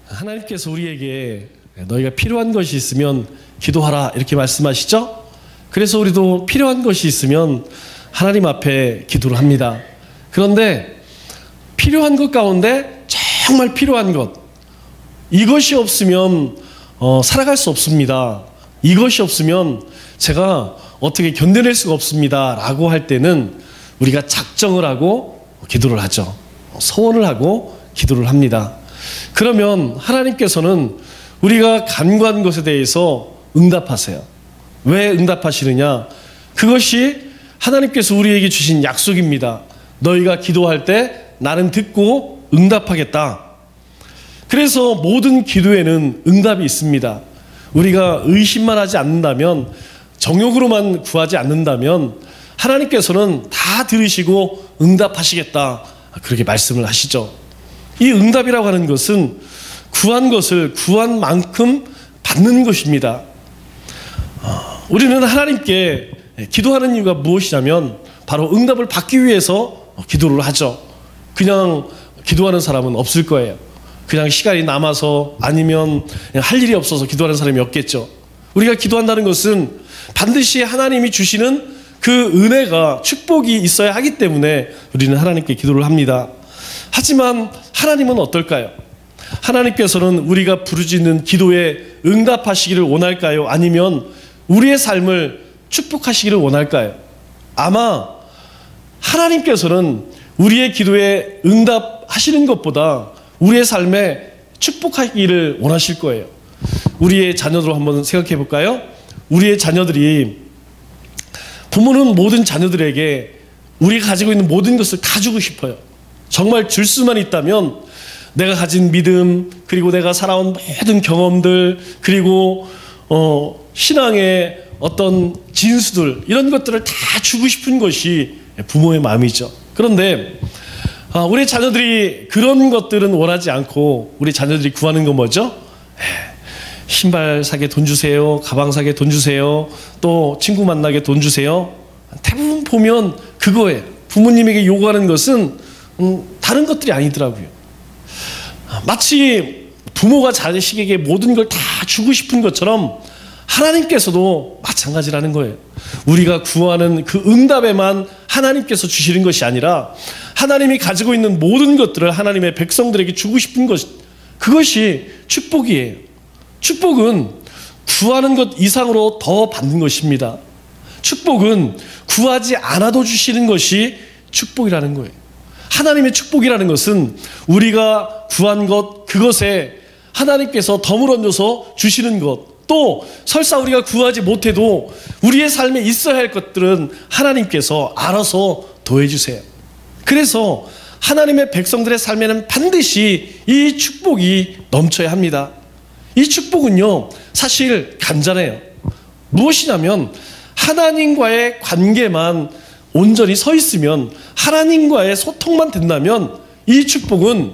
하나님께서 우리에게 너희가 필요한 것이 있으면 기도하라 이렇게 말씀하시죠? 그래서 우리도 필요한 것이 있으면 하나님 앞에 기도를 합니다. 그런데 필요한 것 가운데 정말 필요한 것, 이것이 없으면 살아갈 수 없습니다. 이것이 없으면 제가 어떻게 견뎌낼 수가 없습니다 라고 할 때는 우리가 작정을 하고 기도를 하죠. 소원을 하고 기도를 합니다. 그러면 하나님께서는 우리가 간구한 것에 대해서 응답하세요. 왜 응답하시느냐? 그것이 하나님께서 우리에게 주신 약속입니다. 너희가 기도할 때 나는 듣고 응답하겠다. 그래서 모든 기도에는 응답이 있습니다. 우리가 의심만 하지 않는다면, 정욕으로만 구하지 않는다면 하나님께서는 다 들으시고 응답하시겠다, 그렇게 말씀을 하시죠. 이 응답이라고 하는 것은 구한 것을 구한 만큼 받는 것입니다. 우리는 하나님께 기도하는 이유가 무엇이냐면 바로 응답을 받기 위해서 기도를 하죠. 그냥 기도하는 사람은 없을 거예요. 그냥 시간이 남아서 아니면 할 일이 없어서 기도하는 사람이 없겠죠. 우리가 기도한다는 것은 반드시 하나님이 주시는 그 은혜가, 축복이 있어야 하기 때문에 우리는 하나님께 기도를 합니다. 하지만 하나님은 어떨까요? 하나님께서는 우리가 부르짖는 기도에 응답하시기를 원할까요? 아니면 우리의 삶을 축복하시기를 원할까요? 아마 하나님께서는 우리의 기도에 응답하시는 것보다 우리의 삶에 축복하기를 원하실 거예요. 우리의 자녀들 한번 생각해 볼까요? 우리의 자녀들이, 부모는 모든 자녀들에게 우리가 가지고 있는 모든 것을 다 주고 싶어요. 정말 줄 수만 있다면 내가 가진 믿음, 그리고 내가 살아온 모든 경험들, 그리고 신앙의 어떤 진수들, 이런 것들을 다 주고 싶은 것이 부모의 마음이죠. 그런데 우리 자녀들이 그런 것들은 원하지 않고 우리 자녀들이 구하는 건 뭐죠? 신발 사게 돈 주세요, 가방 사게 돈 주세요, 또 친구 만나게 돈 주세요. 대부분 보면 그거예요. 부모님에게 요구하는 것은 다른 것들이 아니더라고요. 마치 부모가 자식에게 모든 걸 다 주고 싶은 것처럼 하나님께서도 마찬가지라는 거예요. 우리가 구하는 그 응답에만 하나님께서 주시는 것이 아니라 하나님이 가지고 있는 모든 것들을 하나님의 백성들에게 주고 싶은 것, 그것이 축복이에요. 축복은 구하는 것 이상으로 더 받는 것입니다. 축복은 구하지 않아도 주시는 것이 축복이라는 거예요. 하나님의 축복이라는 것은 우리가 구한 것, 그것에 하나님께서 덤으로줘서 주시는 것, 또 설사 우리가 구하지 못해도 우리의 삶에 있어야 할 것들은 하나님께서 알아서 더해주세요. 그래서 하나님의 백성들의 삶에는 반드시 이 축복이 넘쳐야 합니다. 이 축복은요, 사실 간단해요. 무엇이냐면 하나님과의 관계만 온전히 서 있으면, 하나님과의 소통만 된다면 이 축복은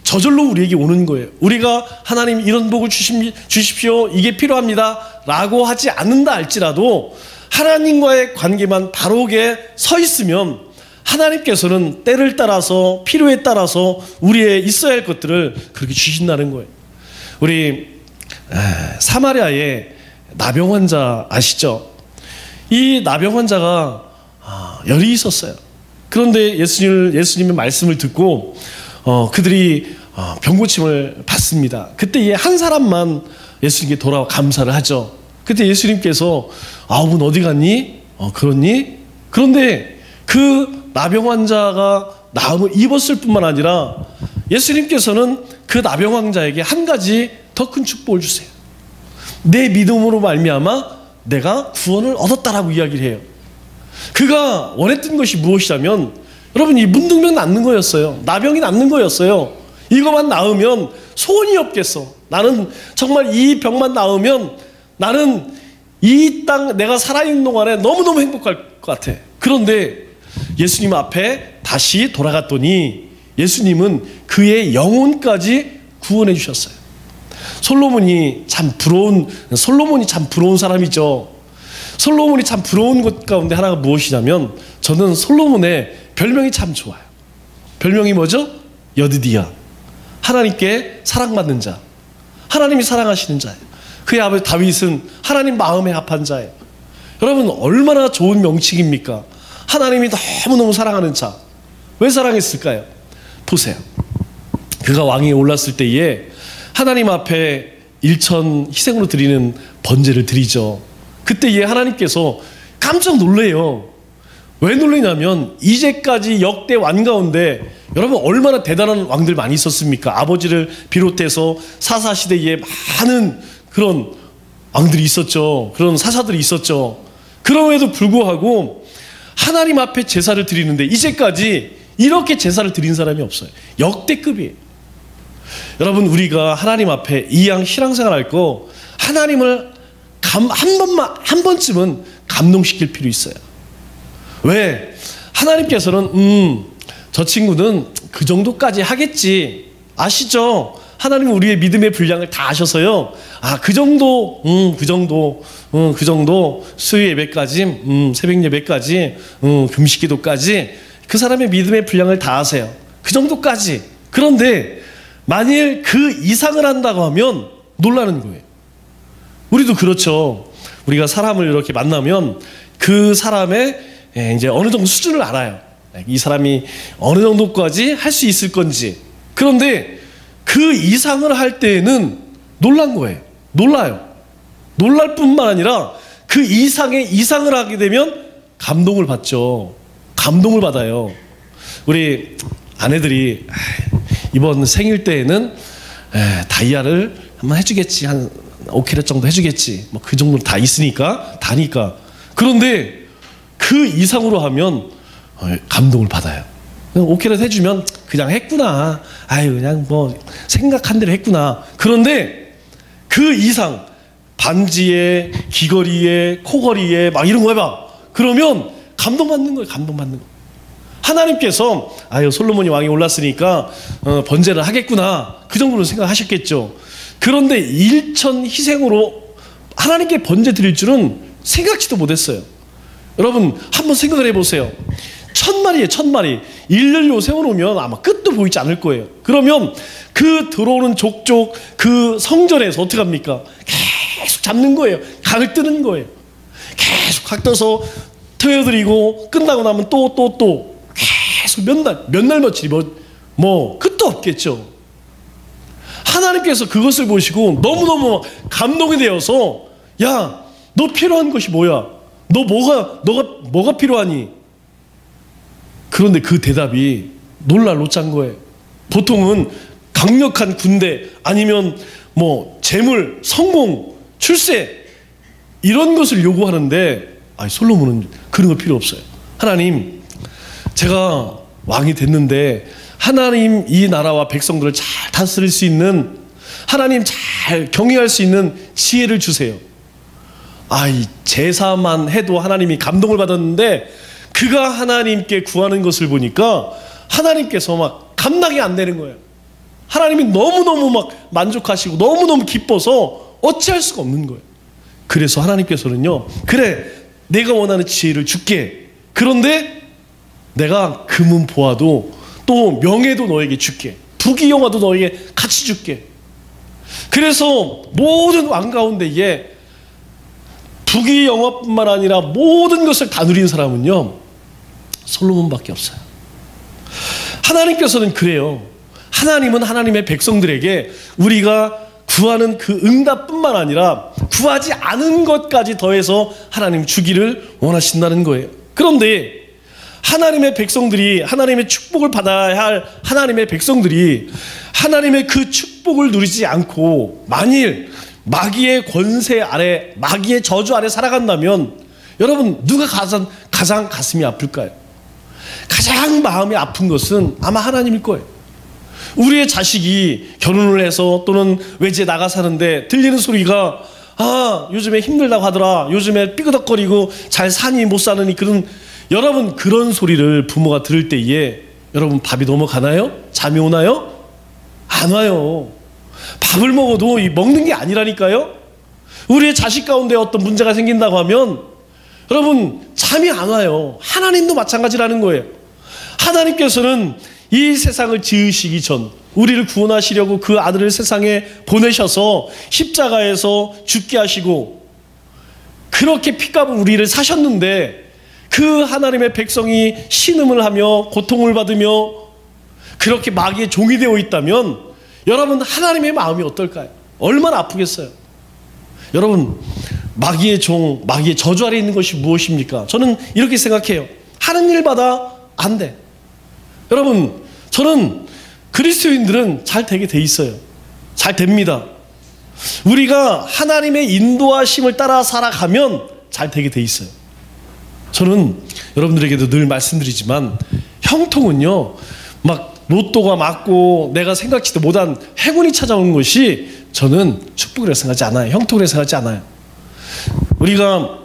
저절로 우리에게 오는 거예요. 우리가 하나님 이런 복을 주십시오, 이게 필요합니다 라고 하지 않는다 할지라도 하나님과의 관계만 바르게 서 있으면 하나님께서는 때를 따라서, 필요에 따라서 우리의 있어야 할 것들을 그렇게 주신다는 거예요. 우리 사마리아의 나병 환자 아시죠? 이 나병 환자가 열이 있었어요. 그런데 예수님의 말씀을 듣고 그들이 병고침을 받습니다. 그때 한 사람만 예수님께 돌아와 감사를 하죠. 그때 예수님께서 아홉은 어디 갔니? 그렇니? 그런데 그 나병 환자가 나음을 입었을 뿐만 아니라 예수님께서는 그 나병 환자에게 한 가지 더 큰 축복을 주세요. 내 믿음으로 말미암아 내가 구원을 얻었다라고 이야기를 해요. 그가 원했던 것이 무엇이냐면, 여러분, 이 문둥병 낫는 거였어요. 나병이 낫는 거였어요. 이것만 나으면 소원이 없겠어. 나는 정말 이 병만 나으면 나는 이 땅 내가 살아있는 동안에 너무너무 행복할 것 같아. 그런데 예수님 앞에 다시 돌아갔더니 예수님은 그의 영혼까지 구원해 주셨어요. 솔로몬이 참 부러운 사람이죠. 솔로몬이 참 부러운 것 가운데 하나가 무엇이냐면, 저는 솔로몬의 별명이 참 좋아요. 별명이 뭐죠? 여드디야. 하나님께 사랑받는 자. 하나님이 사랑하시는 자예요. 그의 아버지 다윗은 하나님 마음에 합한 자예요. 여러분 얼마나 좋은 명칭입니까? 하나님이 너무너무 사랑하는 자. 왜 사랑했을까요? 보세요. 그가 왕위에 올랐을 때에 하나님 앞에 일천 희생으로 드리는 번제를 드리죠. 그때에 하나님께서 깜짝 놀래요. 왜 놀라냐면 이제까지 역대 왕 가운데 여러분 얼마나 대단한 왕들 많이 있었습니까? 아버지를 비롯해서 사사시대에 많은 그런 왕들이 있었죠. 그런 사사들이 있었죠. 그럼에도 불구하고 하나님 앞에 제사를 드리는데 이제까지 이렇게 제사를 드린 사람이 없어요. 역대급이에요. 여러분 우리가 하나님 앞에 이왕 신앙생활 할 거 하나님을 한 번쯤은 감동시킬 필요 있어요. 왜? 하나님께서는 저 친구는 그 정도까지 하겠지. 아시죠? 하나님은 우리의 믿음의 분량을 다 아셔서요. 아, 그 정도 수요 예배까지, 새벽 예배까지, 금식 기도까지 그 사람의 믿음의 분량을 다 아세요. 그 정도까지. 그런데 만일 그 이상을 한다고 하면 놀라는 거예요. 우리도 그렇죠. 우리가 사람을 이렇게 만나면 그 사람의 이제 어느 정도 수준을 알아요. 이 사람이 어느 정도까지 할 수 있을 건지. 그런데 그 이상을 할 때에는 놀란 거예요. 놀라요. 놀랄 뿐만 아니라 그 이상의 이상을 하게 되면 감동을 받죠. 감동을 받아요. 우리 아내들이 이번 생일 때에는 다이아를 한번 해주겠지. 한 5캐럿 정도 해주겠지. 뭐 그 정도 다 있으니까, 다니까. 그런데 그 이상으로 하면 감동을 받아요. 5캐럿 해주면 그냥 했구나. 아유, 그냥 뭐 생각한 대로 했구나. 그런데 그 이상, 반지에, 귀걸이에, 코걸이에 막 이런 거 해봐. 그러면 감동받는 거예요. 감동받는 거. 하나님께서 아유 솔로몬이 왕이 올랐으니까 번제를 하겠구나. 그 정도로 생각하셨겠죠. 그런데 일천 희생으로 하나님께 번제 드릴 줄은 생각지도 못했어요. 여러분 한번 생각을 해보세요. 1000마리에 1000마리 일렬로 세워놓으면 아마 끝도 보이지 않을 거예요. 그러면 그 들어오는 족족 그 성전에서 어떻게 합니까? 계속 잡는 거예요. 각을 뜨는 거예요. 계속 각 떠서 태워드리고 끝나고 나면 또 계속 몇 날 며칠이 뭐 끝도 없겠죠. 하나님께서 그것을 보시고 너무너무 감동이 되어서 야, 너 필요한 것이 뭐야? 너가 필요하니? 그런데 그 대답이 놀랄 노짠 거예요. 보통은 강력한 군대 아니면 뭐 재물, 성공, 출세 이런 것을 요구하는데 솔로몬은 그런 거 필요 없어요. 하나님, 제가 왕이 됐는데 하나님 이 나라와 백성들을 잘 다스릴 수 있는 하나님 잘 경영할 수 있는 지혜를 주세요. 이 제사만 해도 하나님이 감동을 받았는데 그가 하나님께 구하는 것을 보니까 하나님께서 막 감당이 안 되는 거예요. 하나님이 너무너무 막 만족하시고 너무너무 기뻐서 어찌할 수가 없는 거예요. 그래서 하나님께서는요, 그래 내가 원하는 지혜를 줄게. 그런데 내가 금은 보아도 또 명예도 너에게 줄게. 부귀영화도 너에게 같이 줄게. 그래서 모든 왕 가운데에 부귀영화뿐만 아니라 모든 것을 다 누린 사람은요 솔로몬밖에 없어요. 하나님께서는 그래요. 하나님은 하나님의 백성들에게 우리가 구하는 그 응답뿐만 아니라 구하지 않은 것까지 더해서 하나님 주기를 원하신다는 거예요. 그런데 하나님의 백성들이 하나님의 축복을 받아야 할 하나님의 백성들이 하나님의 그 축복을 누리지 않고 만일 마귀의 권세 아래, 마귀의 저주 아래 살아간다면 여러분 누가 가장 가슴이 아플까요? 가장 마음이 아픈 것은 아마 하나님일 거예요. 우리의 자식이 결혼을 해서 또는 외지에 나가 사는데 들리는 소리가 요즘에 힘들다고 하더라. 요즘에 삐그덕거리고 잘 사니 못 사느니 여러분 그런 소리를 부모가 들을 때에 여러분 밥이 넘어가나요? 잠이 오나요? 안 와요. 밥을 먹어도 먹는 게 아니라니까요. 우리의 자식 가운데 어떤 문제가 생긴다고 하면 여러분 잠이 안 와요. 하나님도 마찬가지라는 거예요. 하나님께서는 이 세상을 지으시기 전 우리를 구원하시려고 그 아들을 세상에 보내셔서 십자가에서 죽게 하시고 그렇게 피값을 우리를 사셨는데 그 하나님의 백성이 신음을 하며 고통을 받으며 그렇게 마귀의 종이 되어 있다면 여러분 하나님의 마음이 어떨까요? 얼마나 아프겠어요? 여러분 마귀의 종, 마귀의 저주 아래 있는 것이 무엇입니까? 저는 이렇게 생각해요. 하는 일마다 안 돼. 여러분 저는 그리스도인들은 잘 되게 돼 있어요. 잘 됩니다. 우리가 하나님의 인도하심을 따라 살아가면 잘 되게 돼 있어요. 저는 여러분들에게도 늘 말씀드리지만 형통은요 막 로또가 맞고 내가 생각지도 못한 행운이 찾아오는 것이 저는 축복이라고 생각하지 않아요. 형통이라고 생각하지 않아요. 우리가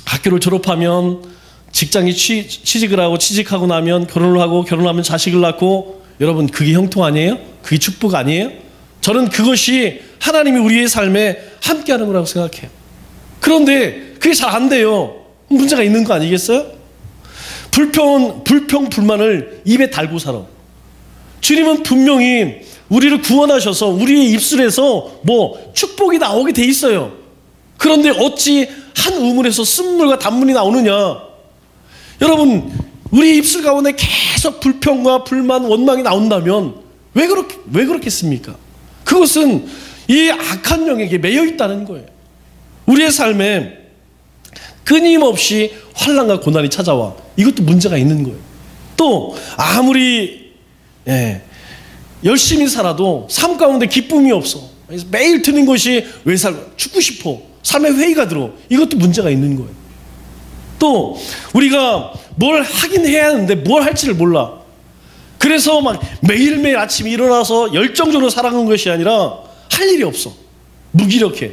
학교를 졸업하면 직장에 취직을 하고 취직하고 나면 결혼을 하고 결혼하면 자식을 낳고 여러분 그게 형통 아니에요? 그게 축복 아니에요? 저는 그것이 하나님이 우리의 삶에 함께하는 거라고 생각해요. 그런데 그게 잘 안 돼요. 문제가 있는 거 아니겠어요? 불평불만을 입에 달고 살아. 주님은 분명히 우리를 구원하셔서 우리의 입술에서 뭐 축복이 나오게 돼 있어요. 그런데 어찌 한 우물에서 쓴물과 단물이 나오느냐? 여러분 우리 입술 가운데 계속 불평과 불만, 원망이 나온다면 왜 그렇겠습니까? 그것은 이 악한 영에게 매여 있다는 거예요. 우리의 삶에 끊임없이 환난과 고난이 찾아와. 이것도 문제가 있는 거예요. 또 아무리 열심히 살아도 삶 가운데 기쁨이 없어. 매일 드는 것이 왜 죽고 싶어. 삶에 회의가 들어. 이것도 문제가 있는 거예요. 또 우리가 뭘 하긴 해야 하는데 뭘 할지를 몰라. 그래서 막 매일매일 아침에 일어나서 열정적으로 살아가는 것이 아니라 할 일이 없어. 무기력해.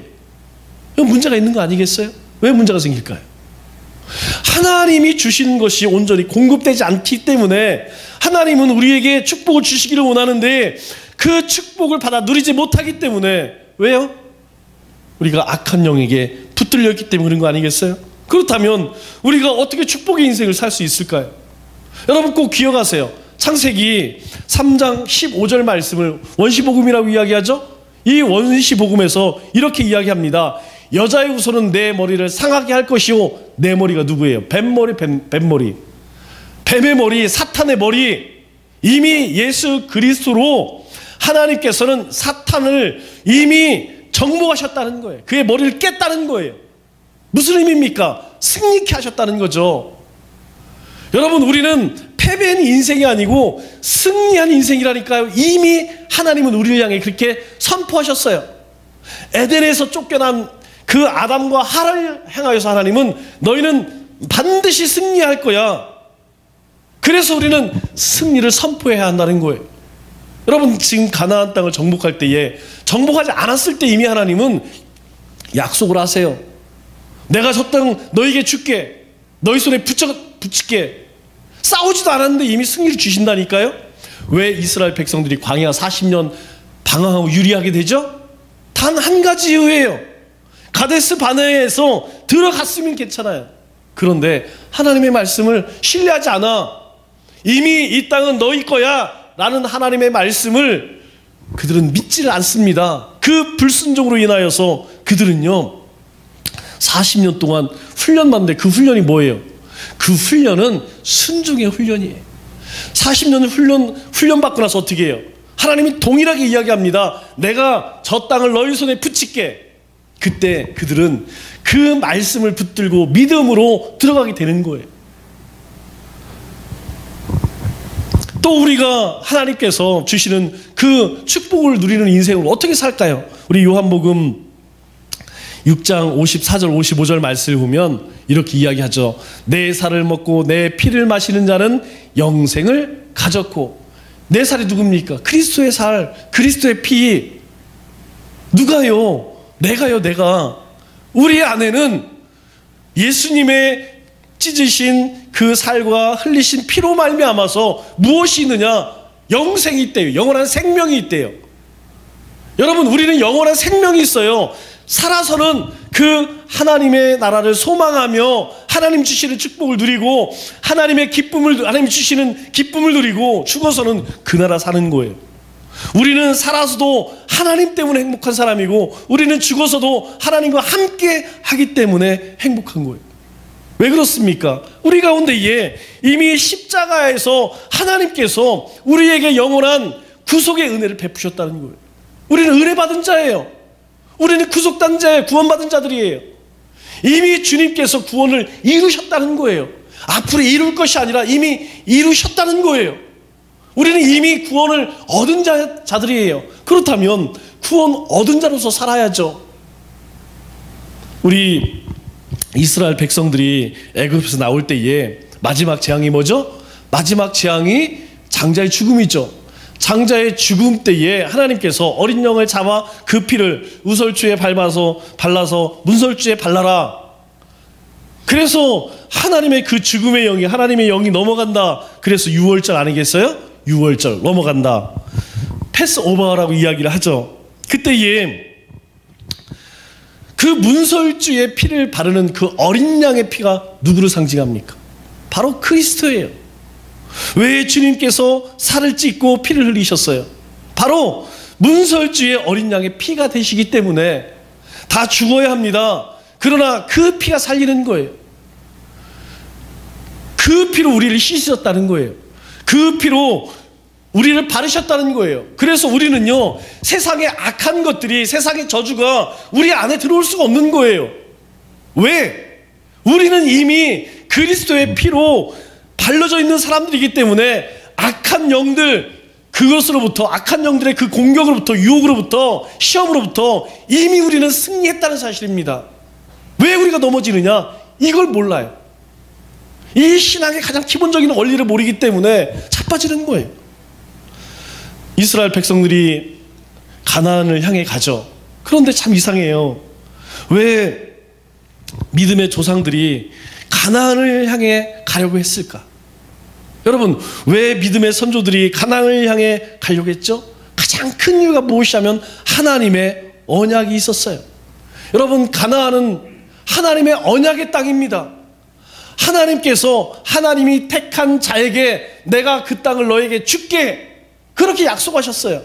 이건 문제가 있는 거 아니겠어요? 왜 문제가 생길까요? 하나님이 주시는 것이 온전히 공급되지 않기 때문에 하나님은 우리에게 축복을 주시기를 원하는데 그 축복을 받아 누리지 못하기 때문에 왜요? 우리가 악한 영에게 붙들렸기 때문에 그런 거 아니겠어요? 그렇다면 우리가 어떻게 축복의 인생을 살 수 있을까요? 여러분 꼭 기억하세요. 창세기 3장 15절 말씀을 원시복음이라고 이야기하죠? 이 원시복음에서 이렇게 이야기합니다. 여자의 후손은 내 머리를 상하게 할 것이요. 내 머리가 누구예요? 뱀머리, 뱀머리. 뱀의 머리, 사탄의 머리. 이미 예수 그리스도로 하나님께서는 사탄을 이미 정복하셨다는 거예요. 그의 머리를 깼다는 거예요. 무슨 의미입니까? 승리케 하셨다는 거죠. 여러분 우리는 패배한 인생이 아니고 승리한 인생이라니까요. 이미 하나님은 우리를 향해 그렇게 선포하셨어요. 에덴에서 쫓겨난 그 아담과 하와를 향하여서 하나님은 너희는 반드시 승리할 거야. 그래서 우리는 승리를 선포해야 한다는 거예요. 여러분 지금 가나안 땅을 정복할 때에 정복하지 않았을 때 이미 하나님은 약속을 하세요. 내가 저 땅 너에게 줄게. 너희 손에 붙일게. 싸우지도 않았는데 이미 승리를 주신다니까요. 왜 이스라엘 백성들이 광야 40년 방황하고 유리하게 되죠? 단 한 가지 이유예요. 가데스 바네아에서 들어갔으면 괜찮아요. 그런데 하나님의 말씀을 신뢰하지 않아. 이미 이 땅은 너희 거야 라는 하나님의 말씀을 그들은 믿지를 않습니다. 그 불순종으로 인하여서 그들은요 40년 동안 훈련받는데 그 훈련이 뭐예요? 그 훈련은 순종의 훈련이에요. 40년 훈련받고 나서 어떻게 해요? 하나님이 동일하게 이야기합니다. 내가 저 땅을 너희 손에 붙일게. 그때 그들은 그 말씀을 붙들고 믿음으로 들어가게 되는 거예요. 또 우리가 하나님께서 주시는 그 축복을 누리는 인생을 어떻게 살까요? 우리 요한복음 6장 54절 55절 말씀을 보면 이렇게 이야기하죠. 내 살을 먹고 내 피를 마시는 자는 영생을 가졌고. 내 살이 누굽니까? 그리스도의 살, 그리스도의 피. 누가요? 내가요, 내가. 우리 안에는 예수님의 찢으신 그 살과 흘리신 피로 말미암아서 무엇이 있느냐? 영생이 있대요. 영원한 생명이 있대요. 여러분 우리는 영원한 생명이 있어요. 살아서는 그 하나님의 나라를 소망하며 하나님 주시는 축복을 누리고 하나님 주시는 기쁨을 누리고 죽어서는 그 나라 사는 거예요. 우리는 살아서도 하나님 때문에 행복한 사람이고 우리는 죽어서도 하나님과 함께 하기 때문에 행복한 거예요. 왜 그렇습니까? 우리 가운데에 이미 십자가에서 하나님께서 우리에게 영원한 구속의 은혜를 베푸셨다는 거예요. 우리는 은혜 받은 자예요. 우리는 구속된 자예요. 구원받은 자들이에요. 이미 주님께서 구원을 이루셨다는 거예요. 앞으로 이룰 것이 아니라 이미 이루셨다는 거예요. 우리는 이미 구원을 얻은 자들이에요. 그렇다면 구원 얻은 자로서 살아야죠. 우리 이스라엘 백성들이 애굽에서 나올 때에 마지막 재앙이 뭐죠? 마지막 재앙이 장자의 죽음이죠. 장자의 죽음 때에 하나님께서 어린 양을 잡아 그 피를 우설주에 발라서 문설주에 발라라. 그래서 하나님의 그 죽음의 영이 하나님의 영이 넘어간다. 그래서 유월절 아니겠어요? 유월절 넘어간다. 패스오버라고 이야기를 하죠. 그때에 그 문설주에 피를 바르는 그 어린 양의 피가 누구를 상징합니까? 바로 그리스도예요. 왜 주님께서 살을 찢고 피를 흘리셨어요? 바로 문설주의 어린 양의 피가 되시기 때문에 다 죽어야 합니다. 그러나 그 피가 살리는 거예요. 그 피로 우리를 씻으셨다는 거예요. 그 피로 우리를 바르셨다는 거예요. 그래서 우리는요, 세상의 악한 것들이, 세상의 저주가 우리 안에 들어올 수가 없는 거예요. 왜? 우리는 이미 그리스도의 피로 발라져 있는 사람들이기 때문에 악한 영들, 그것으로부터, 악한 영들의 그 공격으로부터, 유혹으로부터, 시험으로부터 이미 우리는 승리했다는 사실입니다. 왜 우리가 넘어지느냐? 이걸 몰라요. 이 신앙의 가장 기본적인 원리를 모르기 때문에 자빠지는 거예요. 이스라엘 백성들이 가나안을 향해 가죠. 그런데 참 이상해요. 왜 믿음의 조상들이 가나안을 향해 가려고 했을까? 여러분, 왜 믿음의 선조들이 가나안을 향해 가려고 했죠? 가장 큰 이유가 무엇이냐면 하나님의 언약이 있었어요. 여러분, 가나안은 하나님의 언약의 땅입니다. 하나님께서 하나님이 택한 자에게 내가 그 땅을 너에게 줄게, 그렇게 약속하셨어요.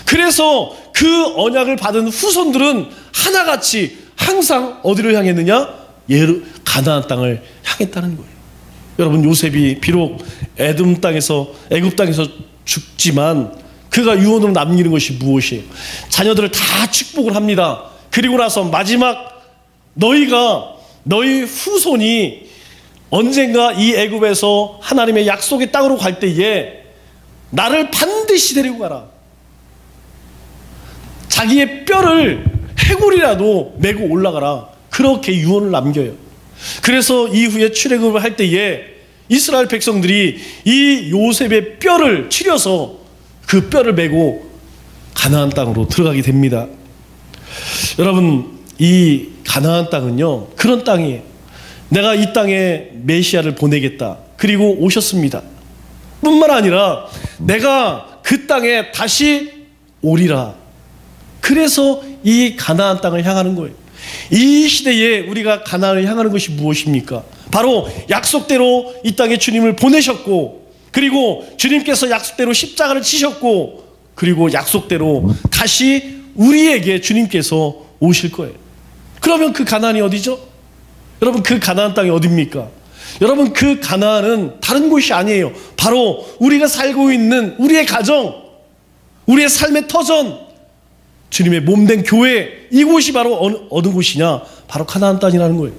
그래서 그 언약을 받은 후손들은 하나같이 항상 어디를 향했느냐? 가나안 땅을 향했다는 거예요. 여러분, 요셉이 비록 애굽 땅에서 죽지만 그가 유언으로 남기는 것이 무엇이에요? 자녀들을 다 축복을 합니다. 그리고 나서 마지막 너희 후손이 언젠가 이 애굽에서 하나님의 약속의 땅으로 갈 때에 나를 반드시 데리고 가라. 자기의 뼈를 해골이라도 메고 올라가라. 그렇게 유언을 남겨요. 그래서 이후에 출애굽을 할 때에 이스라엘 백성들이 이 요셉의 뼈를 추려서 그 뼈를 메고 가나안 땅으로 들어가게 됩니다. 여러분, 이 가나안 땅은요, 그런 땅이에요. 내가 이 땅에 메시아를 보내겠다. 그리고 오셨습니다. 뿐만 아니라 내가 그 땅에 다시 오리라. 그래서 이 가나안 땅을 향하는 거예요. 이 시대에 우리가 가나안을 향하는 것이 무엇입니까? 바로 약속대로 이 땅에 주님을 보내셨고, 그리고 주님께서 약속대로 십자가를 지셨고, 그리고 약속대로 다시 우리에게 주님께서 오실 거예요. 그러면 그 가나안이 어디죠? 여러분, 그 가나안 땅이 어디입니까? 여러분, 그 가나안은 다른 곳이 아니에요. 바로 우리가 살고 있는 우리의 가정, 우리의 삶의 터전, 주님의 몸된 교회, 이곳이 바로 어느 곳이냐? 바로 가나안 땅이라는 거예요.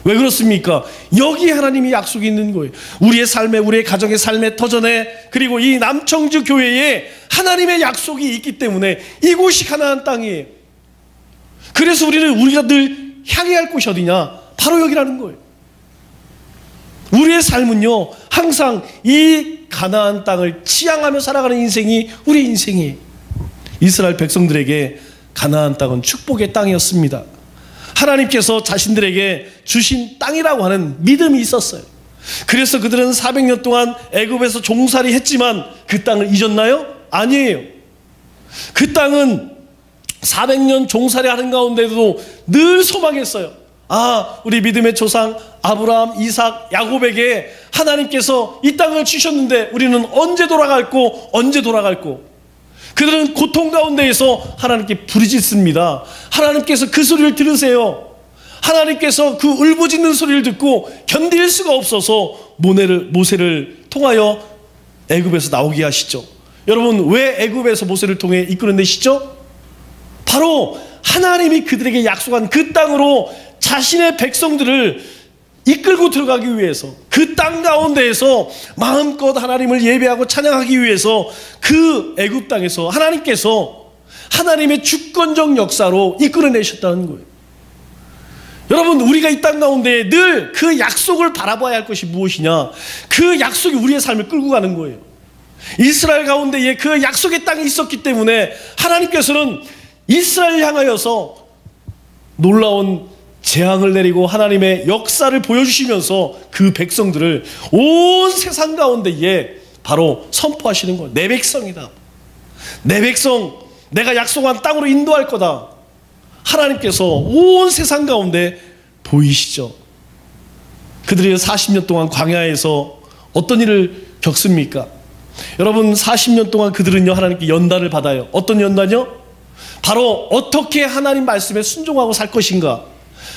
왜 그렇습니까? 여기에 하나님이 약속이 있는 거예요. 우리의 삶에, 우리의 가정의 삶의 터전에, 그리고 이 남청주 교회에 하나님의 약속이 있기 때문에 이곳이 가나안 땅이에요. 그래서 우리가 늘 향해야 할 곳이 어디냐? 바로 여기라는 거예요. 우리의 삶은요, 항상 이 가나안 땅을 지향하며 살아가는 인생이 우리의 인생이에요. 이스라엘 백성들에게 가나안 땅은 축복의 땅이었습니다. 하나님께서 자신들에게 주신 땅이라고 하는 믿음이 있었어요. 그래서 그들은 400년 동안 애굽에서 종살이 했지만 그 땅을 잊었나요? 아니에요. 그 땅은 400년 종살이 하는 가운데도 늘 소망했어요. 아, 우리 믿음의 조상 아브라함, 이삭, 야곱에게 하나님께서 이 땅을 주셨는데 우리는 언제 돌아갈고 언제 돌아갈고. 그들은 고통 가운데에서 하나님께 부르짖습니다. 하나님께서 그 소리를 들으세요. 하나님께서 그 울부짖는 소리를 듣고 견딜 수가 없어서 모세를 통하여 애굽에서 나오게 하시죠. 여러분, 왜 애굽에서 모세를 통해 이끌어내시죠? 바로 하나님이 그들에게 약속한 그 땅으로 자신의 백성들을 이끌고 들어가기 위해서, 그 땅 가운데에서 마음껏 하나님을 예배하고 찬양하기 위해서 그 애굽 땅에서 하나님께서 하나님의 주권적 역사로 이끌어내셨다는 거예요. 여러분, 우리가 이 땅 가운데 늘 그 약속을 바라봐야 할 것이 무엇이냐? 그 약속이 우리의 삶을 끌고 가는 거예요. 이스라엘 가운데에 그 약속의 땅이 있었기 때문에 하나님께서는 이스라엘 향하여서 놀라운 재앙을 내리고 하나님의 역사를 보여주시면서 그 백성들을 온 세상 가운데에 바로 선포하시는 거예요. 내 백성이다. 내 백성, 내가 약속한 땅으로 인도할 거다. 하나님께서 온 세상 가운데 보이시죠. 그들이 40년 동안 광야에서 어떤 일을 겪습니까? 여러분, 40년 동안 그들은요, 하나님께 연단을 받아요. 어떤 연단이요? 바로 어떻게 하나님 말씀에 순종하고 살 것인가.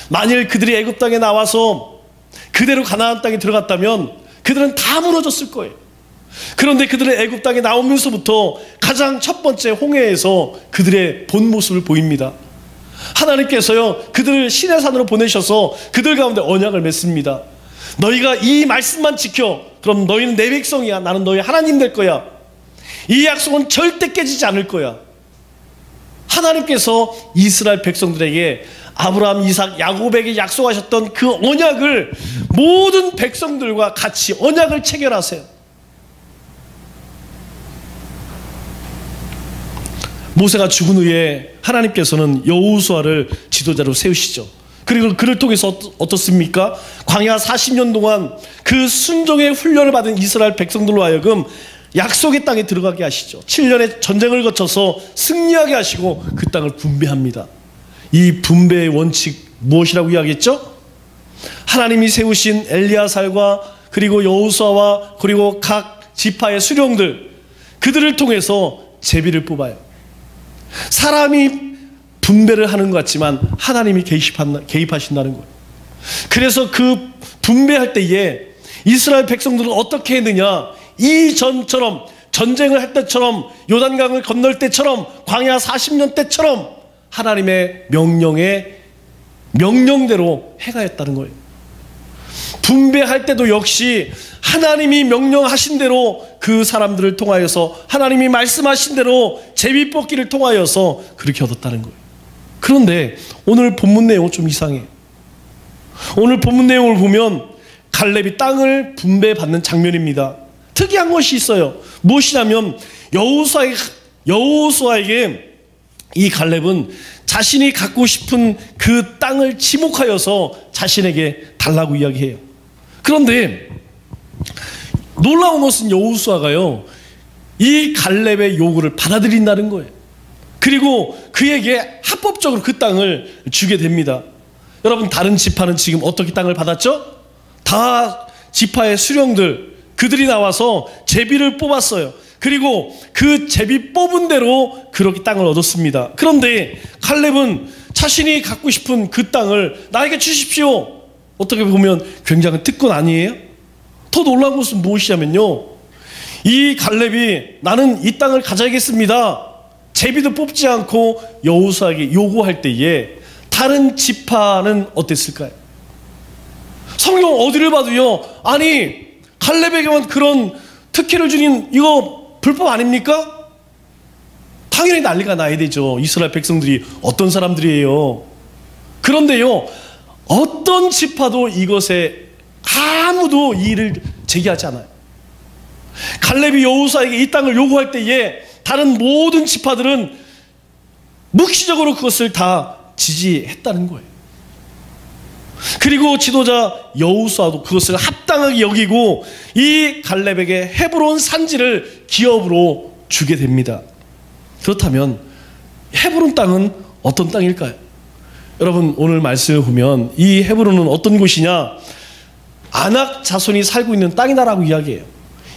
만일 그들이 애굽 땅에 나와서 그대로 가나안 땅에 들어갔다면 그들은 다 무너졌을 거예요. 그런데 그들은 애굽 땅에 나오면서부터 가장 첫 번째 홍해에서 그들의 본 모습을 보입니다. 하나님께서요, 그들을 시내산으로 보내셔서 그들 가운데 언약을 맺습니다. 너희가 이 말씀만 지켜, 그럼 너희는 내 백성이야. 나는 너희 하나님 될 거야. 이 약속은 절대 깨지지 않을 거야. 하나님께서 이스라엘 백성들에게 아브라함, 이삭, 야곱에게 약속하셨던 그 언약을 모든 백성들과 같이 언약을 체결하세요. 모세가 죽은 후에 하나님께서는 여호수아를 지도자로 세우시죠. 그리고 그를 통해서 어떻습니까? 광야 40년 동안 그 순종의 훈련을 받은 이스라엘 백성들로 하여금 약속의 땅에 들어가게 하시죠. 7년의 전쟁을 거쳐서 승리하게 하시고 그 땅을 분배합니다. 이 분배의 원칙 무엇이라고 이야기했죠? 하나님이 세우신 엘리야살과 그리고 여호수아와 그리고 각 지파의 수령들, 그들을 통해서 제비를 뽑아요. 사람이 분배를 하는 것 같지만 하나님이 개입하신다는 거예요. 그래서 그 분배할 때에 이스라엘 백성들은 어떻게 했느냐? 이전처럼 전쟁을 할 때처럼 요단강을 건널 때처럼 광야 40년 때처럼 하나님의 명령대로 행하였다는 거예요. 분배할 때도 역시 하나님이 명령하신 대로 그 사람들을 통하여서 하나님이 말씀하신 대로 제비 뽑기를 통하여서 그렇게 얻었다는 거예요. 그런데 오늘 본문 내용은 좀 이상해요. 오늘 본문 내용을 보면 갈렙이 땅을 분배받는 장면입니다. 특이한 것이 있어요. 무엇이냐면 여호수아에게 이 갈렙은 자신이 갖고 싶은 그 땅을 지목하여서 자신에게 달라고 이야기해요. 그런데 놀라운 것은 여호수아가요, 이 갈렙의 요구를 받아들인다는 거예요. 그리고 그에게 합법적으로 그 땅을 주게 됩니다. 여러분, 다른 지파는 지금 어떻게 땅을 받았죠? 다 지파의 수령들, 그들이 나와서 제비를 뽑았어요. 그리고 그 제비 뽑은 대로 그렇게 땅을 얻었습니다. 그런데 갈렙은 자신이 갖고 싶은 그 땅을 나에게 주십시오. 어떻게 보면 굉장히 특권 아니에요? 더 놀라운 것은 무엇이냐면요, 이 갈렙이 나는 이 땅을 가져야겠습니다, 제비도 뽑지 않고 여호수아에게 요구할 때에 다른 지파는 어땠을까요? 성경 어디를 봐도요, 아니 갈렙에게만 그런 특혜를 주닌 이거 불법 아닙니까? 당연히 난리가 나야 되죠. 이스라엘 백성들이 어떤 사람들이에요. 그런데요, 어떤 지파도 이것에 아무도 이의를 제기하지 않아요. 갈렙이 여호수아에게 이 땅을 요구할 때에 다른 모든 지파들은 묵시적으로 그것을 다 지지했다는 거예요. 그리고 지도자 여호수아도 그것을 합당하게 여기고 이 갈렙에게 헤브론 산지를 기업으로 주게 됩니다. 그렇다면 헤브론 땅은 어떤 땅일까요? 여러분, 오늘 말씀을 보면 이 헤브론은 어떤 곳이냐? 아낙 자손이 살고 있는 땅이다라고 이야기해요.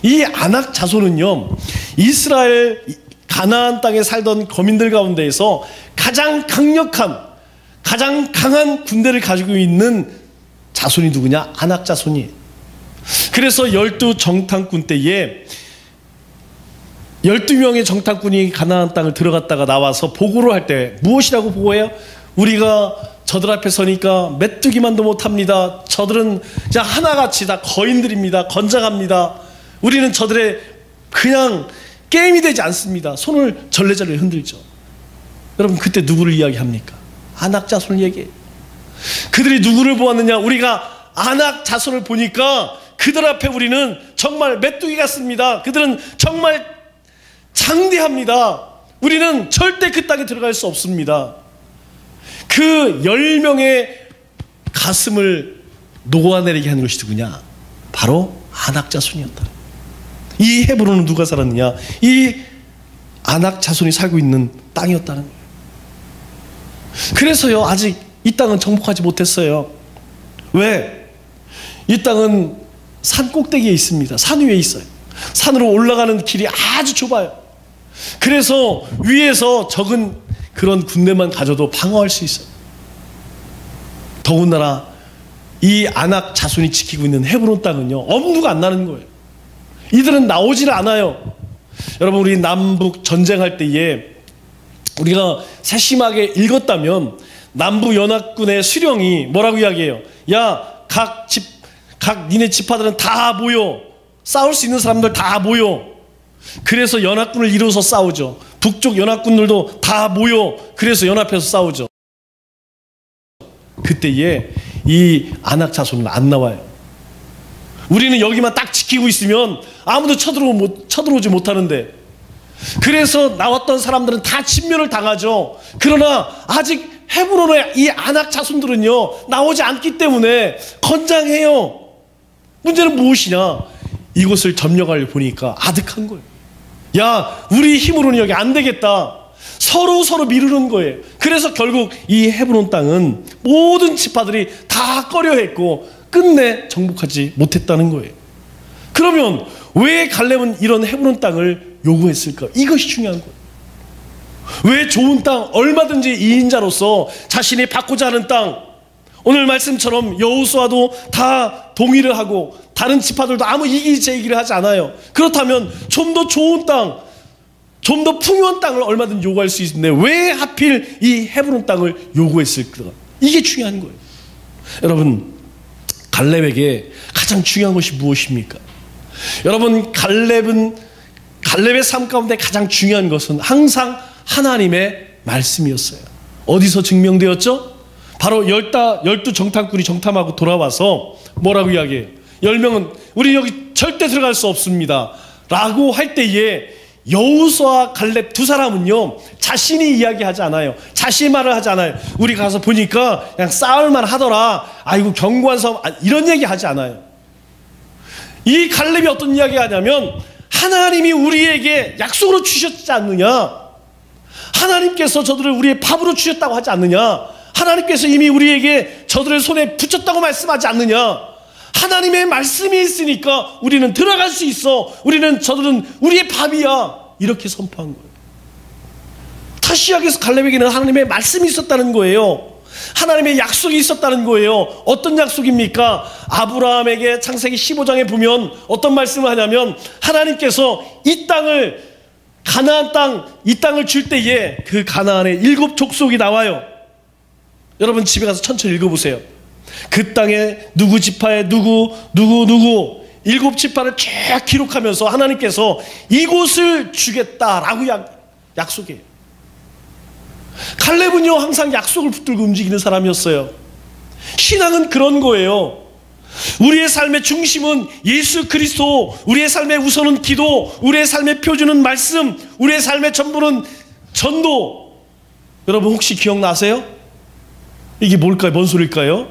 이 아낙 자손은요, 이스라엘 가나안 땅에 살던 거민들 가운데에서 가장 강력한, 가장 강한 군대를 가지고 있는 자손이 누구냐? 아낙 자손이에요. 그래서 12정탐꾼 때에 12명의 정탐꾼이 가나안 땅을 들어갔다가 나와서 보고를 할 때 무엇이라고 보고해요? 우리가 저들 앞에 서니까 메뚜기만도 못합니다. 저들은 그냥 하나같이 다 거인들입니다. 건장합니다. 우리는 저들의 그냥 게임이 되지 않습니다. 손을 절레절레 흔들죠. 여러분, 그때 누구를 이야기합니까? 아낙 자손을 얘기해요. 그들이 누구를 보았느냐? 우리가 아낙 자손을 보니까 그들 앞에 우리는 정말 메뚜기 같습니다. 그들은 정말 장대합니다. 우리는 절대 그 땅에 들어갈 수 없습니다. 그 10명의 가슴을 녹아내리게 하는 것이 누구냐? 바로 아낙 자손이었다. 이 헤브론은 누가 살았느냐? 이 아낙 자손이 살고 있는 땅이었다는 거예요. 그래서요, 아직 이 땅은 정복하지 못했어요. 왜? 이 땅은 산 꼭대기에 있습니다. 산 위에 있어요. 산으로 올라가는 길이 아주 좁아요. 그래서 위에서 적은 그런 군대만 가져도 방어할 수 있어요. 더군다나 이 아낙 자손이 지키고 있는 헤브론 땅은요, 엄두가 안 나는 거예요. 이들은 나오질 않아요. 여러분, 우리 남북 전쟁할 때에 우리가 세심하게 읽었다면 남부 연합군의 수령이 뭐라고 이야기해요? 야, 각 니네 지파들은 다 모여. 싸울 수 있는 사람들 다 모여. 그래서 연합군을 이루어서 싸우죠. 북쪽 연합군들도 다 모여. 그래서 연합해서 싸우죠. 그때에 이 아낙 자손은 안 나와요. 우리는 여기만 딱 지키고 있으면 아무도 쳐들어오지 못하는데, 그래서 나왔던 사람들은 다 진멸을 당하죠. 그러나 아직 헤브론의 이 아낙 자손들은요, 나오지 않기 때문에 건장해요. 문제는 무엇이냐? 이곳을 점령하려 보니까 아득한 거예요. 야, 우리 힘으로는 여기 안 되겠다. 서로 미루는 거예요. 그래서 결국 이 헤브론 땅은 모든 지파들이 다 꺼려했고 끝내 정복하지 못했다는 거예요. 그러면 왜 갈렙은 이런 헤브론 땅을 요구했을까? 이것이 중요한 거예요. 왜 좋은 땅, 얼마든지 이인자로서 자신이 받고자 하는 땅, 오늘 말씀처럼 여호수아도 다 동의를 하고 다른 지파들도 아무 이기 제기를 하지 않아요. 그렇다면 좀 더 좋은 땅, 좀 더 풍요한 땅을 얼마든지 요구할 수 있는데 왜 하필 이 헤브론 땅을 요구했을까? 이게 중요한 거예요. 여러분, 갈렙에게 가장 중요한 것이 무엇입니까? 여러분, 갈렙의 삶 가운데 가장 중요한 것은 항상 하나님의 말씀이었어요. 어디서 증명되었죠? 바로 12 정탐꾼이 정탐하고 돌아와서 뭐라고 이야기해요? 10명은 우리 여기 절대 들어갈 수 없습니다 라고 할 때에 여호수아와 갈렙 두 사람은요, 자신이 이야기하지 않아요. 자신의 말을 하지 않아요. 우리 가서 보니까 그냥 싸울만 하더라, 아이고 견고한 섬, 이런 얘기 하지 않아요. 이 갈렙이 어떤 이야기 하냐면, 하나님이 우리에게 약속으로 주셨지 않느냐, 하나님께서 저들을 우리의 밥으로 주셨다고 하지 않느냐, 하나님께서 이미 우리에게 저들의 손에 붙였다고 말씀하지 않느냐, 하나님의 말씀이 있으니까 우리는 들어갈 수 있어, 저들은 우리의 밥이야, 이렇게 선포한 거예요. 다시 이야기해서 갈렙에게는 하나님의 말씀이 있었다는 거예요. 하나님의 약속이 있었다는 거예요. 어떤 약속입니까? 아브라함에게 창세기 15장에 보면 어떤 말씀을 하냐면, 하나님께서 이 땅을, 가나안 땅, 이 땅을 줄 때에 그 가나안의 7 족속이 나와요. 여러분 집에 가서 천천히 읽어보세요. 그 땅에 누구 지파에 누구 7 지파를 쫙 기록하면서 하나님께서 이곳을 주겠다라고 약속해요. 갈렙은요, 항상 약속을 붙들고 움직이는 사람이었어요. 신앙은 그런 거예요. 우리의 삶의 중심은 예수 그리스도, 우리의 삶의 우선은 기도, 우리의 삶의 표준은 말씀, 우리의 삶의 전부는 전도. 여러분 혹시 기억나세요? 이게 뭘까요? 뭔 소리일까요?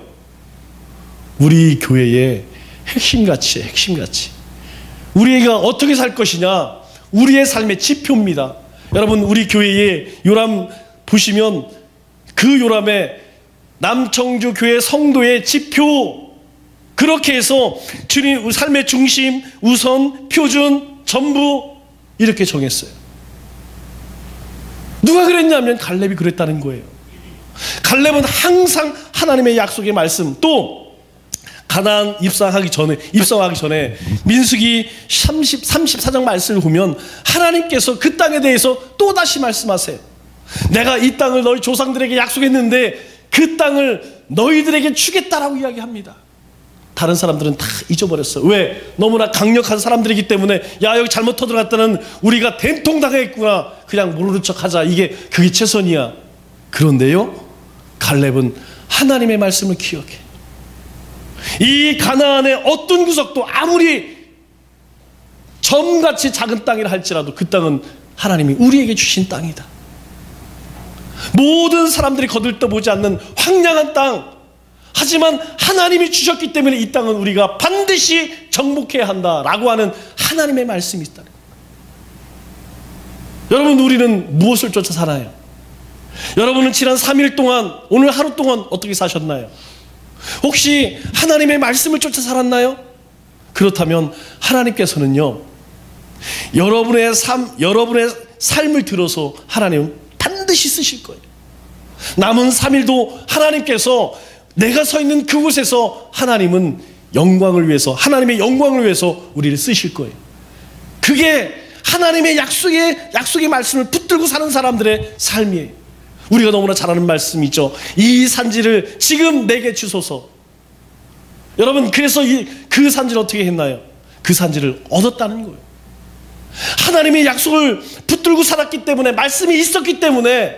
우리 교회의 핵심가치예요. 핵심가치. 우리가 어떻게 살 것이냐, 우리의 삶의 지표입니다. 여러분, 우리 교회에 요람 보시면 그 요람에 남청주 교회 성도의 지표, 그렇게 해서 주님 삶의 중심, 우선, 표준, 전부 이렇게 정했어요. 누가 그랬냐면 갈렙이 그랬다는 거예요. 갈렙은 항상 하나님의 약속의 말씀, 또 가나안 입성하기 전에 민수기 34장 말씀을 보면 하나님께서 그 땅에 대해서 또다시 말씀하세요. 내가 이 땅을 너희 조상들에게 약속했는데 그 땅을 너희들에게 주겠다라고 이야기합니다. 다른 사람들은 다 잊어버렸어요. 왜? 너무나 강력한 사람들이기 때문에 야, 여기 잘못 터들어갔다는 우리가 된통당했구나, 그냥 모르는 척하자, 그게 최선이야. 그런데요, 갈렙은 하나님의 말씀을 기억해. 이 가나안의 어떤 구석도 아무리 점같이 작은 땅이라 할지라도 그 땅은 하나님이 우리에게 주신 땅이다. 모든 사람들이 거들떠보지 않는 황량한 땅, 하지만 하나님이 주셨기 때문에 이 땅은 우리가 반드시 정복해야 한다라고 하는 하나님의 말씀이 있다. 여러분, 우리는 무엇을 쫓아 살아요? 여러분은 지난 3일 동안, 오늘 하루 동안 어떻게 사셨나요? 혹시 하나님의 말씀을 쫓아 살았나요? 그렇다면 하나님께서는요, 여러분의 삶을 들어서 하나님은 반드시 쓰실 거예요. 남은 3일도 하나님께서 내가 서 있는 그곳에서 하나님은 영광을 위해서, 하나님의 영광을 위해서 우리를 쓰실 거예요. 그게 하나님의 약속의 말씀을 붙들고 사는 사람들의 삶이에요. 우리가 너무나 잘 아는 말씀이죠. 이 산지를 지금 내게 주소서. 여러분, 그래서 그 산지를 어떻게 했나요? 그 산지를 얻었다는 거예요. 하나님의 약속을 붙들고 살았기 때문에, 말씀이 있었기 때문에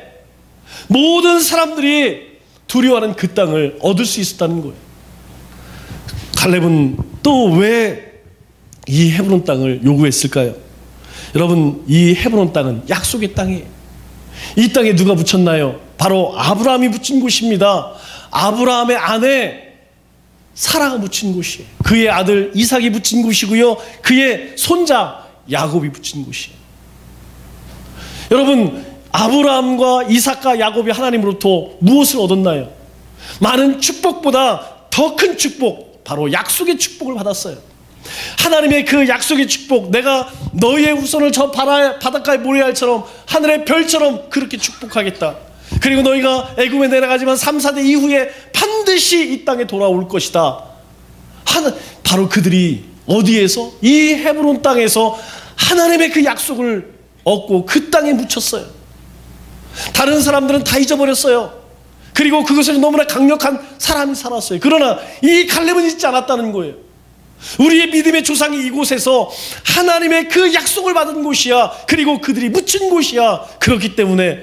모든 사람들이 두려워하는 그 땅을 얻을 수 있었다는 거예요. 갈렙은 또 왜 이 헤브론 땅을 요구했을까요? 여러분, 이 헤브론 땅은 약속의 땅이에요. 이 땅에 누가 묻혔나요? 바로 아브라함이 묻힌 곳입니다. 아브라함의 아내 사라가 묻힌 곳이에요. 그의 아들 이삭이 묻힌 곳이고요, 그의 손자 야곱이 묻힌 곳이에요. 여러분, 아브라함과 이삭과 야곱이 하나님으로부터 무엇을 얻었나요? 많은 축복보다 더 큰 축복, 바로 약속의 축복을 받았어요. 하나님의 그 약속의 축복, 내가 너희의 후손을 저 바닷가의 모래알처럼 하늘의 별처럼 그렇게 축복하겠다. 그리고 너희가 애굽에 내려가지만 3, 4대 이후에 반드시 이 땅에 돌아올 것이다. 바로 그들이 어디에서? 이 헤브론 땅에서 하나님의 그 약속을 얻고 그 땅에 묻혔어요. 다른 사람들은 다 잊어버렸어요. 그리고 그것을 너무나 강력한 사람이 살았어요. 그러나 이 갈렙은 잊지 않았다는 거예요. 우리의 믿음의 조상이 이곳에서 하나님의 그 약속을 받은 곳이야. 그리고 그들이 묻힌 곳이야. 그렇기 때문에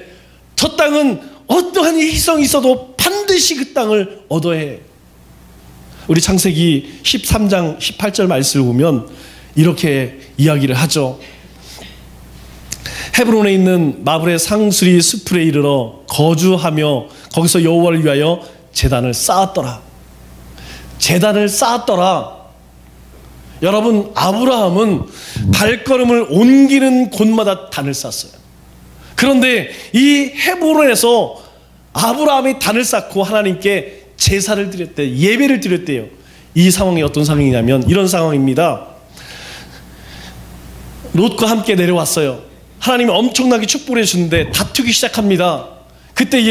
저 땅은 어떠한 희성이 있어도 반드시 그 땅을 얻어야 해. 우리 창세기 13장 18절 말씀을 보면 이렇게 이야기를 하죠. 헤브론에 있는 마블의 상수리 수풀에 이르러 거주하며 거기서 여호와를 위하여 제단을 쌓았더라. 제단을 쌓았더라. 여러분, 아브라함은 발걸음을 옮기는 곳마다 단을 쌓았어요. 그런데 이 헤브론에서 아브라함이 단을 쌓고 하나님께 제사를 드렸대요. 예배를 드렸대요. 이 상황이 어떤 상황이냐면 이런 상황입니다. 롯과 함께 내려왔어요. 하나님이 엄청나게 축복을 해주는데 다투기 시작합니다. 그때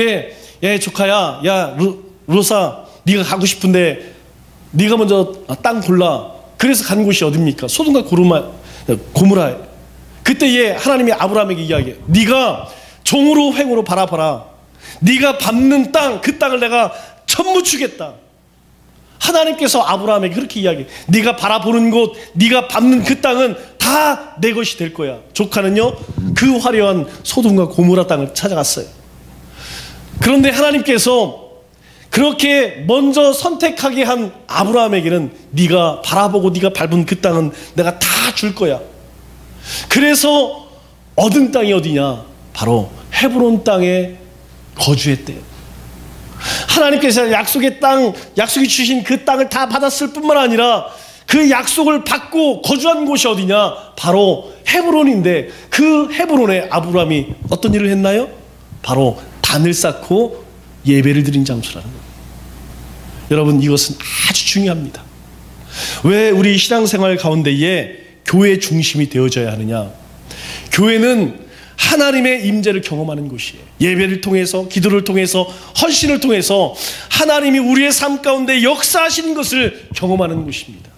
얘 조카야, 야 롯아, 네가 가고 싶은데 네가 먼저 땅 골라. 그래서 간 곳이 어딥니까? 소돔과 고모라. 그때 하나님이 아브라함에게 이야기해. 네가 종으로 횡으로 바라봐라. 네가 밟는 땅, 그 땅을 내가 전부 주겠다. 하나님께서 아브라함에게 그렇게 이야기해. 네가 바라보는 곳, 네가 밟는 그 땅은 다 내 것이 될 거야. 조카는요, 그 화려한 소돔과 고모라 땅을 찾아갔어요. 그런데 하나님께서 그렇게 먼저 선택하게 한 아브라함에게는 네가 바라보고 네가 밟은 그 땅은 내가 다 줄 거야. 그래서 얻은 땅이 어디냐? 바로 헤브론 땅에 거주했대요. 하나님께서 약속의 땅, 약속이 주신 그 땅을 다 받았을 뿐만 아니라 그 약속을 받고 거주한 곳이 어디냐? 바로 헤브론인데 그 헤브론에 아브라함이 어떤 일을 했나요? 바로 단을 쌓고 예배를 드린 장소라는 거예요. 여러분, 이것은 아주 중요합니다. 왜 우리 신앙생활 가운데에 교회 중심이 되어져야 하느냐? 교회는 하나님의 임재를 경험하는 곳이에요. 예배를 통해서, 기도를 통해서, 헌신을 통해서 하나님이 우리의 삶 가운데 역사하시는 것을 경험하는 곳입니다.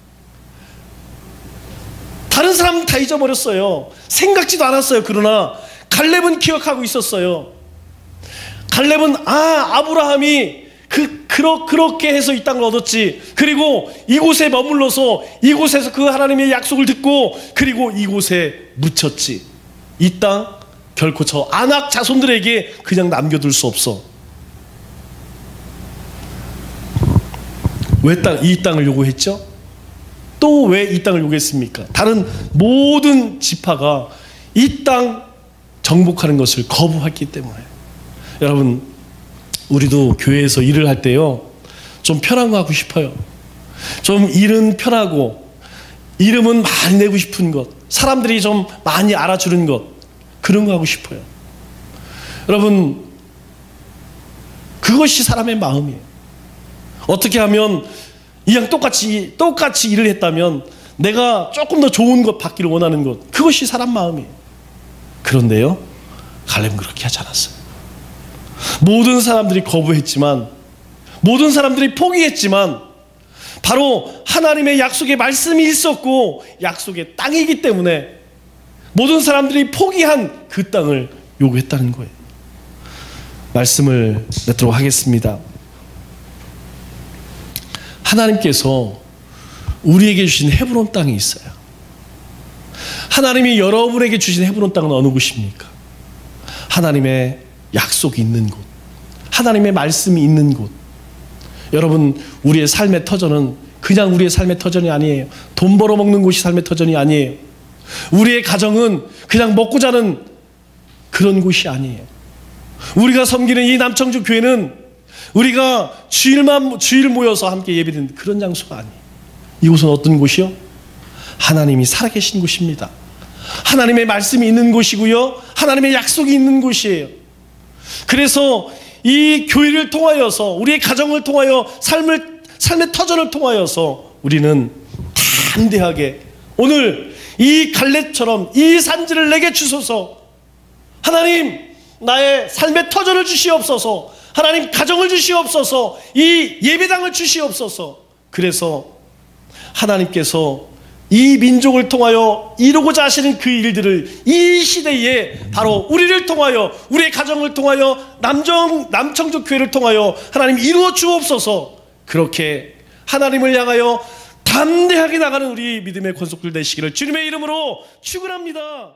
다른 사람은 다 잊어버렸어요. 생각지도 않았어요. 그러나 갈렙은 기억하고 있었어요. 갈렙은 아브라함이 그렇게 해서 이 땅을 얻었지. 그리고 이곳에 머물러서 이곳에서 그 하나님의 약속을 듣고 그리고 이곳에 묻혔지. 이 땅 결코 저 아낙 자손들에게 그냥 남겨둘 수 없어. 왜 이 땅을 요구했죠? 또 왜 이 땅을 요구했습니까? 다른 모든 지파가 이 땅 정복하는 것을 거부했기 때문에. 여러분, 우리도 교회에서 일을 할 때요, 좀 편한 거 하고 싶어요. 좀 일은 편하고 이름은 많이 내고 싶은 것, 사람들이 좀 많이 알아주는 것, 그런 거 하고 싶어요. 여러분, 그것이 사람의 마음이에요. 어떻게 하면 이왕 똑같이 일을 했다면 내가 조금 더 좋은 것 받기를 원하는 것, 그것이 사람 마음이에요. 그런데요, 갈렙은 그렇게 하지 않았어요. 모든 사람들이 거부했지만, 모든 사람들이 포기했지만, 바로 하나님의 약속의 말씀이 있었고 약속의 땅이기 때문에 모든 사람들이 포기한 그 땅을 요구했다는 거예요. 말씀을 맺도록 하겠습니다. 하나님께서 우리에게 주신 헤브론 땅이 있어요. 하나님이 여러분에게 주신 헤브론 땅은 어느 곳입니까? 하나님의 약속이 있는 곳, 하나님의 말씀이 있는 곳. 여러분, 우리의 삶의 터전은 그냥 우리의 삶의 터전이 아니에요. 돈 벌어먹는 곳이 삶의 터전이 아니에요. 우리의 가정은 그냥 먹고 자는 그런 곳이 아니에요. 우리가 섬기는 이 남청주 교회는 우리가 주일 모여서 함께 예배드리는 그런 장소가 아니에요. 이곳은 어떤 곳이요? 하나님이 살아계신 곳입니다. 하나님의 말씀이 있는 곳이고요, 하나님의 약속이 있는 곳이에요. 그래서 이 교회를 통하여서, 우리의 가정을 통하여, 삶의 터전을 통하여서 우리는 담대하게 오늘 이 갈렙처럼 이 산지를 내게 주소서. 하나님, 나의 삶의 터전을 주시옵소서. 하나님, 가정을 주시옵소서. 이 예배당을 주시옵소서. 그래서 하나님께서 이 민족을 통하여 이루고자 하시는 그 일들을 이 시대에 바로 우리를 통하여, 우리의 가정을 통하여, 남청주 교회를 통하여 하나님 이루어 주옵소서. 그렇게 하나님을 향하여 담대하게 나가는 우리 믿음의 권속들 되시기를 주님의 이름으로 축원합니다.